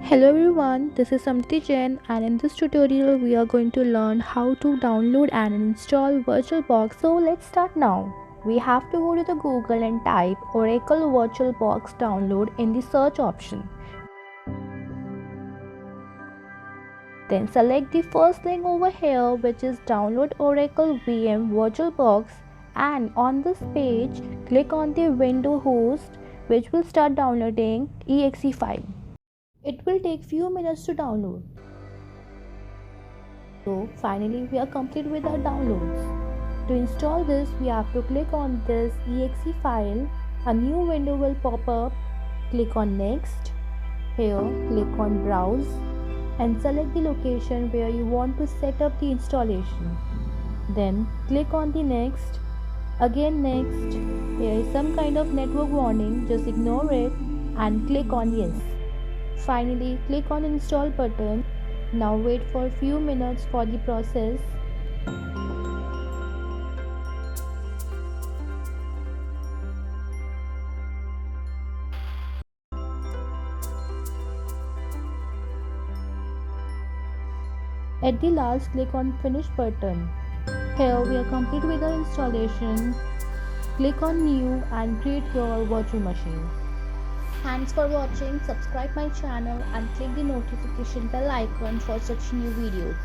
Hello everyone, this is Samriti Jain and in this tutorial we are going to learn how to download and install VirtualBox. So let's start now. We have to go to the Google and type Oracle VirtualBox download in the search option. Then select the first link over here which is download Oracle VM VirtualBox, and on this page click on the window host which will start downloading exe file. It will take few minutes to download. So finally we are complete with our downloads. To install this we have to click on this exe file. A new window will pop up. Click on next. Here click on browse and select the location where you want to set up the installation. Then click on the next. Again next. Here is some kind of network warning, just ignore it and click on yes. Finally click on install button. Now wait for a few minutes for the process. At the last click on finish button. Here we are complete with our installation. Click on new and create your virtual machine. Thanks for watching. Subscribe my channel and click the notification bell icon for such new videos.